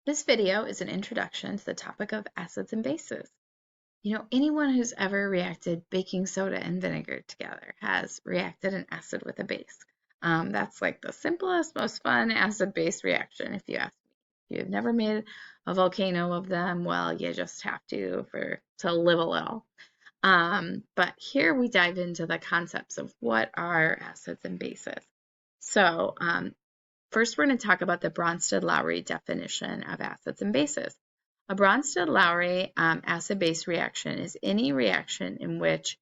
This video is an introduction to the topic of acids and bases. Anyone who's ever reacted baking soda and vinegar together has reacted an acid with a base. That's like the simplest, most fun acid-base reaction, if you ask me. If you've never made a volcano of them, well, you just have to live a little. But here we dive into the concepts of what are acids and bases. So first, we're going to talk about the Bronsted-Lowry definition of acids and bases. A Bronsted-Lowry acid-base reaction is any reaction in which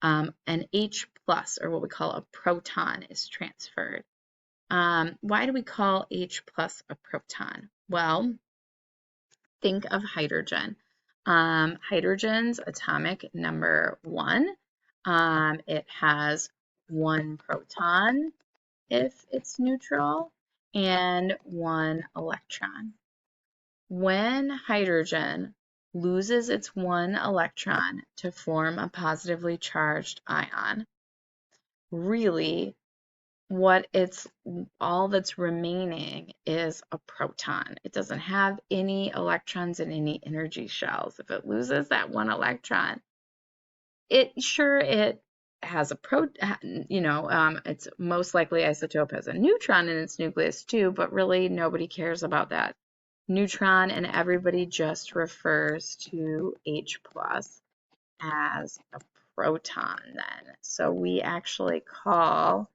an H plus, or what we call a proton, is transferred. Why do we call H plus a proton? Well, think of hydrogen. Hydrogen's atomic number 1. It has 1 proton if it's neutral, and 1 electron. When hydrogen loses its 1 electron to form a positively charged ion, really all that's remaining is a proton. It doesn't have any electrons in any energy shells. If it loses that 1 electron, it has a it's most likely isotope has a neutron in its nucleus too, but really nobody cares about that neutron, and everybody just refers to H plus as a proton then. So we actually call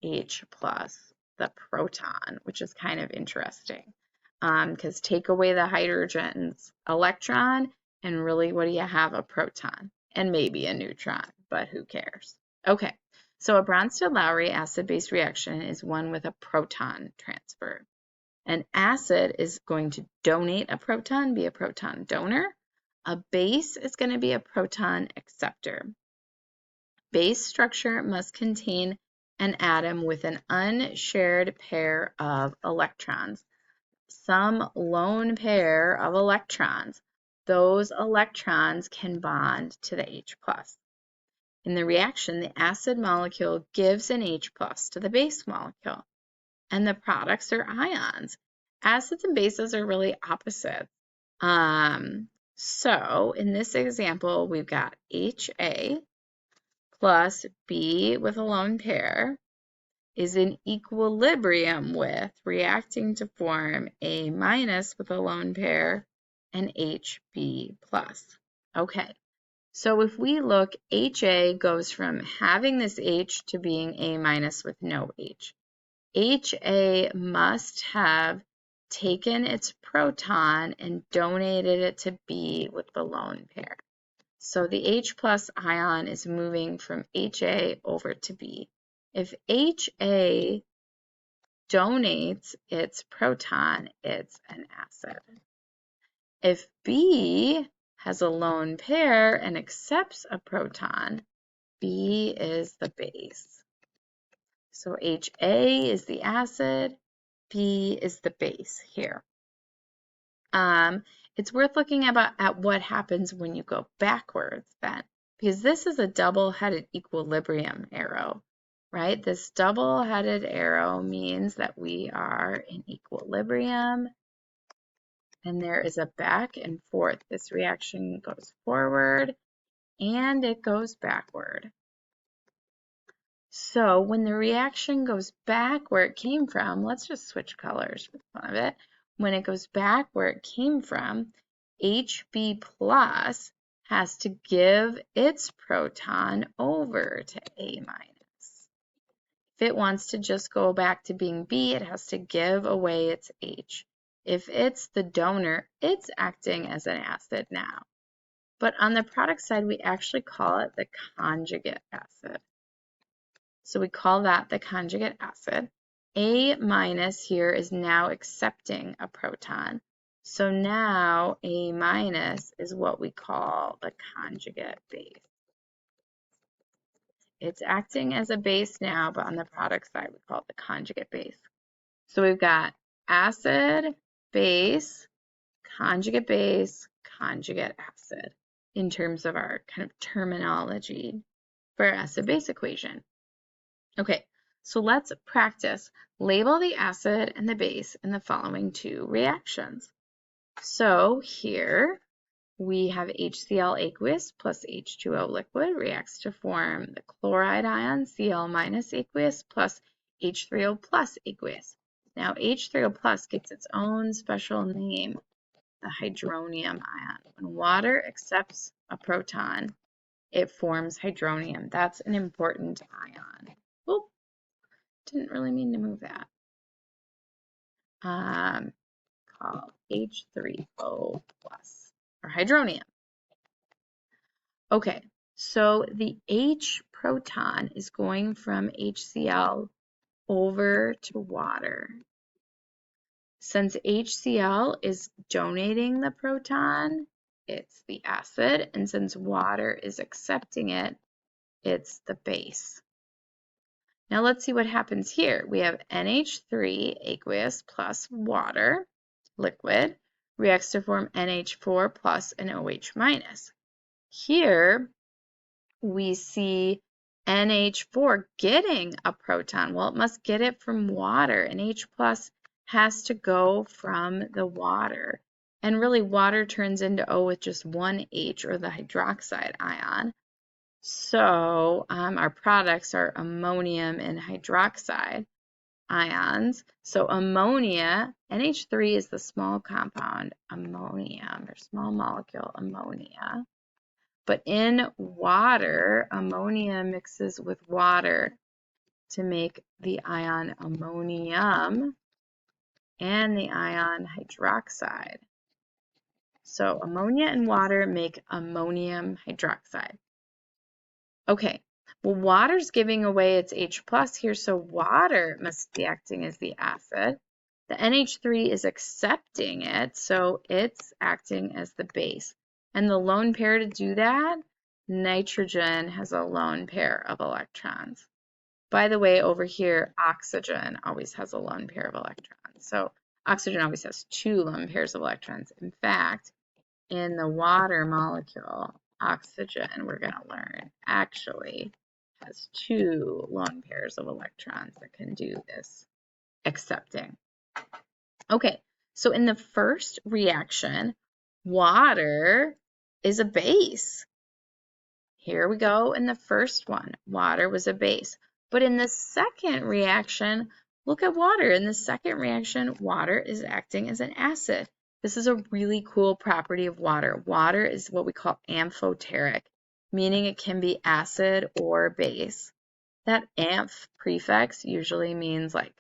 H plus the proton, which is kind of interesting because take away the hydrogen's electron, and really what do you have? A proton and maybe a neutron, but who cares? Okay, so a Bronsted-Lowry acid-base reaction is one with a proton transfer. An acid is going to donate a proton, be a proton donor. A base is going to be a proton acceptor. Base structure must contain an atom with an unshared pair of electrons. Some lone pair of electrons. Those electrons can bond to the H plus. In the reaction, the acid molecule gives an H plus to the base molecule, and the products are ions. Acids and bases are really opposite. So in this example, we've got HA plus B with a lone pair is in equilibrium with, reacting to form A minus with a lone pair and HB plus. Okay, so if we look, HA goes from having this H to being A minus with no H. HA must have taken its proton and donated it to B with the lone pair. So the H plus ion is moving from HA over to B. If HA donates its proton, it's an acid. If B has a lone pair and accepts a proton, B is the base. So HA is the acid, B is the base here. It's worth looking at what happens when you go backwards then, because this is a double-headed equilibrium arrow, right? This double-headed arrow means that we are in equilibrium, and there is a back and forth. This reaction goes forward and it goes backward. So when the reaction goes back where it came from, let's just switch colors for the fun of it. When it goes back where it came from, Hb plus has to give its proton over to A minus. If it wants to just go back to being B, it has to give away its H. If it's the donor, it's acting as an acid now. But on the product side, we actually call it the conjugate acid. So we call that the conjugate acid. A minus here is now accepting a proton. So now A minus is what we call the conjugate base. It's acting as a base now, but on the product side, we call it the conjugate base. So we've got acid, base, conjugate acid in terms of our kind of terminology for our acid-base equation. Okay, so let's practice. Label the acid and the base in the following 2 reactions. So here we have HCl aqueous plus H2O liquid reacts to form the chloride ion Cl minus aqueous plus H3O plus aqueous. Now H3O plus gets its own special name, the hydronium ion. When water accepts a proton, it forms hydronium. That's an important ion. Oop, didn't really mean to move that. Called H3O plus, or hydronium. Okay, so the H proton is going from HCl over to water. Since HCl is donating the proton, it's the acid, and since water is accepting it, it's the base. Now let's see what happens here. We have NH3 aqueous plus water, liquid, reacts to form NH4 plus and OH minus. Here we see NH4 getting a proton. Well, it must get it from water, and H plus has to go from the water. And really, water turns into O with just one H, or the hydroxide ion. So our products are ammonium and hydroxide ions. So ammonia, NH3 is the small compound ammonium, or small molecule ammonia. But in water, ammonia mixes with water to make the ion ammonium and the ion hydroxide. So ammonia and water make ammonium hydroxide. Okay, well, water's giving away its H plus here, so water must be acting as the acid. The NH3 is accepting it, so it's acting as the base. And the lone pair to do that, nitrogen has a lone pair of electrons. By the way, over here, oxygen always has a lone pair of electrons. So oxygen always has two lone pairs of electrons. In fact, in the water molecule, oxygen, we're going to learn, actually has two lone pairs of electrons that can do this accepting. Okay, so in the first reaction, water is a base. Here we go in the first one, water was a base. But in the second reaction, look at water. In the second reaction, water is acting as an acid. This is a really cool property of water. Water is what we call amphoteric, meaning it can be acid or base. That amph prefix usually means like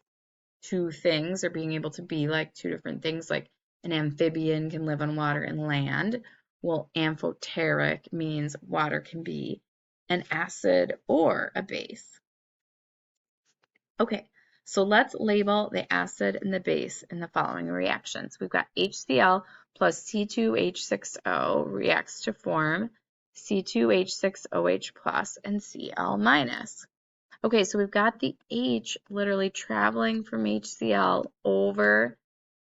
two things, or being able to be like two different things, like an amphibian can live on water and land. Well, amphoteric means water can be an acid or a base. Okay, so let's label the acid and the base in the following reactions. We've got HCl plus C2H6O reacts to form C2H6OH plus and Cl minus. Okay, so we've got the H literally traveling from HCl over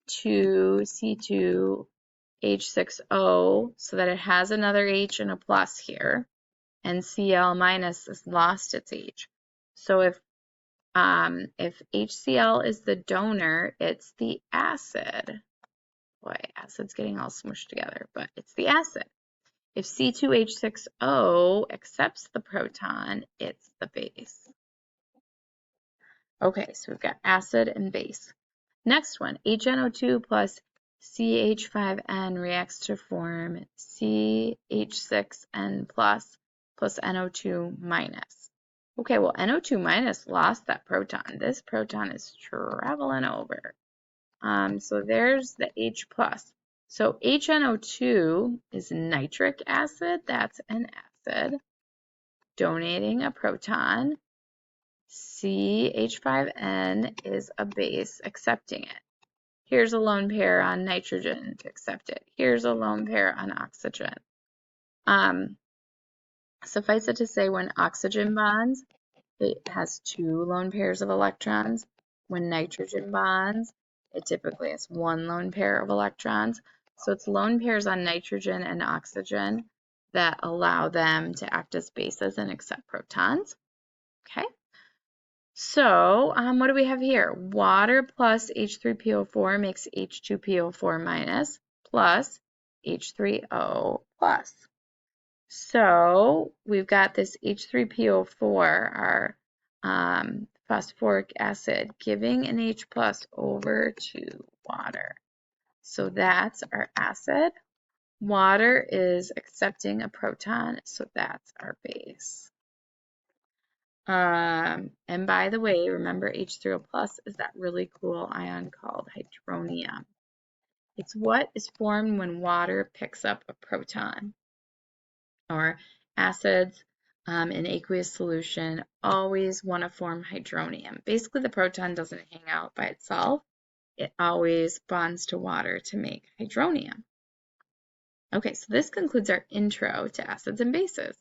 to C2H6O so that it has another H and a plus here, and Cl minus has lost its H. So if HCl is the donor, it's the acid. Boy, acid's getting all smushed together, but it's the acid. If C2H6O accepts the proton, it's the base. Okay, so we've got acid and base. Next one, HNO2 plus CH5N reacts to form CH6N plus NO2 minus. Okay, well, NO2 minus lost that proton. This proton is traveling over. So there's the H plus. So HNO2 is nitric acid. That's an acid donating a proton. CH5N is a base accepting it. Here's a lone pair on nitrogen to accept it. Here's a lone pair on oxygen. Suffice it to say, when oxygen bonds, it has two lone pairs of electrons. When nitrogen bonds, it typically has one lone pair of electrons. So it's lone pairs on nitrogen and oxygen that allow them to act as bases and accept protons. Okay. So what do we have here? Water plus H3PO4 makes H2PO4 minus, plus H3O plus. So we've got this H3PO4, our phosphoric acid, giving an H plus over to water. So that's our acid. Water is accepting a proton, so that's our base. And by the way, remember H3O plus is that really cool ion called hydronium. It's what is formed when water picks up a proton. Or acids in aqueous solution always want to form hydronium. Basically, the proton doesn't hang out by itself. It always bonds to water to make hydronium. Okay, so this concludes our intro to acids and bases.